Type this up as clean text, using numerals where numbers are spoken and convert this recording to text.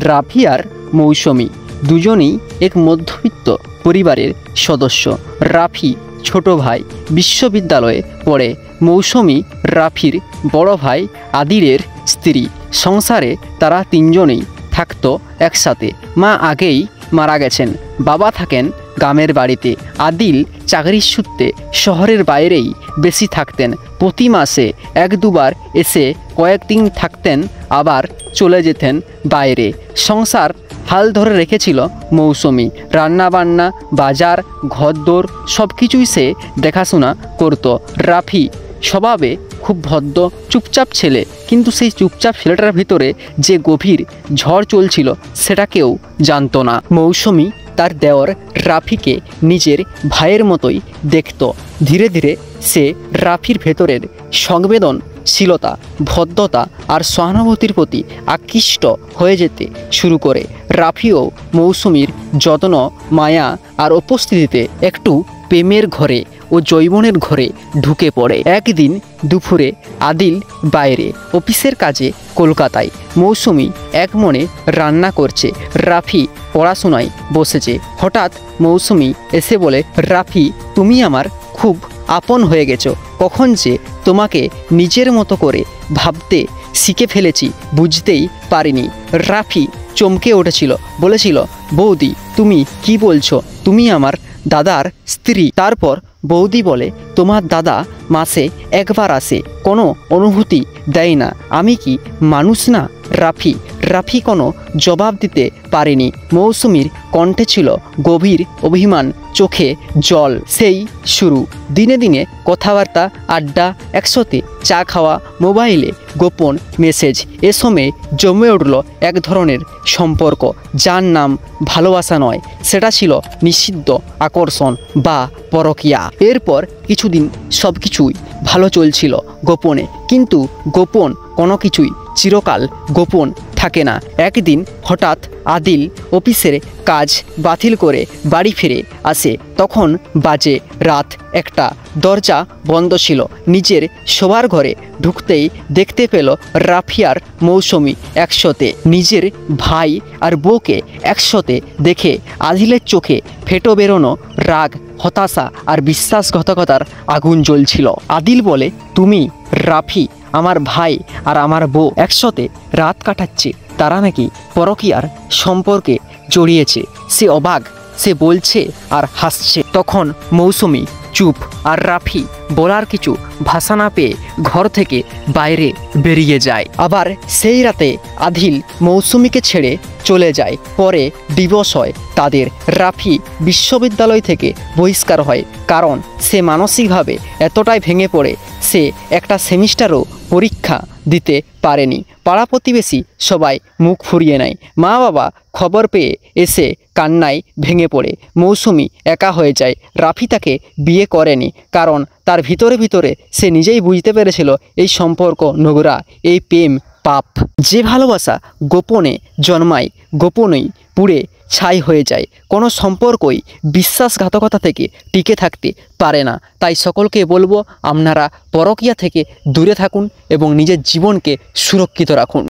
রাফি আর মৌসুমী দুজনেই এক মধ্যবিত্ত পরিবারের সদস্য। রাফি ছোট ভাই, বিশ্ববিদ্যালয়ে পড়ে। মৌসুমী রাফির বড় ভাই আদিলের স্ত্রী। সংসারে তারা তিনজনেই থাকতো একসাথে। মা আগেই মারা গেছেন, বাবা থাকেন গ্রামের বাড়িতে। আদিল চাকরির সূত্রে শহরের বাইরেই বেশি থাকতেন। প্রতি মাসে এক দুবার এসে কয়েকদিন থাকতেন, আবার চলে যেতেন বাইরে। সংসার হাল ধরে রেখেছিল মৌসুমী। রান্নাবান্না, বাজার, ঘরদোর সব কিছুই সে দেখাশোনা করত। রাফি স্বভাবে খুব ভদ্র, চুপচাপ ছেলে, কিন্তু সেই চুপচাপ ছেলেটার ভিতরে যে গভীর ঝড় চলছিল সেটা কেউ জানতো না। মৌসুমী তার দেওর রাফিকে নিজের ভাইয়ের মতোই দেখত। ধীরে ধীরে সে রাফির ভেতরের সংবেদনশীলতা, ভদ্রতা আর সহানুভূতির প্রতি আকৃষ্ট হয়ে যেতে শুরু করে। রাফিও মৌসুমীর যত্ন, মায়া আর উপস্থিতিতে একটু প্রেমের ঘরে ও যৌবনের ঘরে ঢুকে পড়ে। একদিন দুপুরে আদিল বাইরে অফিসের কাজে কলকাতায়। মৌসুমী এক মনে রান্না করছে, রাফি পড়াশোনায় বসেছে। হঠাৎ মৌসুমী এসে বলে, রাফি, তুমি আমার খুব আপন হয়ে গেছো। কখন যে তোমাকে নিজের মতো করে ভাবতে শিখে ফেলেছি বুঝতেই পারিনি। রাফি চমকে উঠেছিল, বলেছিল, বৌদি তুমি কি বলছো? তুমি আমার দাদার স্ত্রী। তারপর বৌদি বলে, তোমার দাদা মাসে একবার আসে, কোনো অনুভূতি দেয় না। আমি কি মানুষ না? রাফি কোনো জবাব দিতে পারেনি। মৌসুমীর কণ্ঠে ছিল গভীর অভিমান, চোখে জল। সেই শুরু। দিনে দিনে কথাবার্তা, আড্ডা, একসাথে চা খাওয়া, মোবাইলে গোপন মেসেজ। এ সময় জমে উঠল এক ধরনের সম্পর্ক যার নাম ভালোবাসা নয়, সেটা ছিল নিষিদ্ধ আকর্ষণ বা পরকীয়া। এরপর কিছুদিন সব কিছুই ভালো চলছিল গোপনে, কিন্তু গোপন কোনো কিছুই চিরকাল গোপন থাকে না। একদিন হঠাৎ আদিল অফিসের কাজ বাতিল করে বাড়ি ফিরে আসে। তখন বাজে রাত 1টা। দরজা বন্ধ ছিল। নিজের শোবার ঘরে ঢুকতেই দেখতে পেল রাফি আর মৌসুমী একসাথে। নিজের ভাই আর বউকে একসাথে দেখে আদিলের চোখে ফেটো বেরোনো রাগ, হতাশা আর বিশ্বাসঘাতকতার আগুন জ্বলছিল। আদিল বলে, তুমি? রাফি, আমার ভাই আর আমার বউ একসাথে রাত কাটাচ্ছে, তারা নাকি পরকীয়ার সম্পর্কে জড়িয়েছে। সে অবাক, সে বলছে আর হাসছে। তখন মৌসুমী চুপ, আর রাফি বলার কিছু ভাষা না পেয়ে ঘর থেকে বাইরে বেরিয়ে যায়। আবার সেই রাতে আদিল মৌসুমীকে ছেড়ে চলে যায়। পরে ডিভোর্স হয় তাদের। রাফি বিশ্ববিদ্যালয় থেকে বহিষ্কার হয়, কারণ সে মানসিকভাবে এতটাই ভেঙে পড়ে সে একটা সেমিস্টারও পরীক্ষা দিতে পারেনি। পাড়া প্রতিবেশী সবাই মুখ ফুরিয়ে নেয়। মা বাবা খবর পেয়ে এসে কান্নায় ভেঙে পড়ে। মৌসুমী একা হয়ে যায়। রাফি তাকে বিয়ে করেনি, কারণ তার ভিতরে ভিতরে সে নিজেই বুঝতে পেরেছিল এই সম্পর্ক নোংরা, এই প্রেম পাপ। যে ভালোবাসা গোপনে জন্মায় গোপনেই পুড়ে ছাই হয়ে যায়। কোনো সম্পর্কই বিশ্বাসঘাতকতা থেকে টিকে থাকতে পারে না। তাই সকলকে বলবো, আপনারা পরকীয়া থেকে দূরে থাকুন এবং নিজের জীবনকে সুরক্ষিত রাখুন।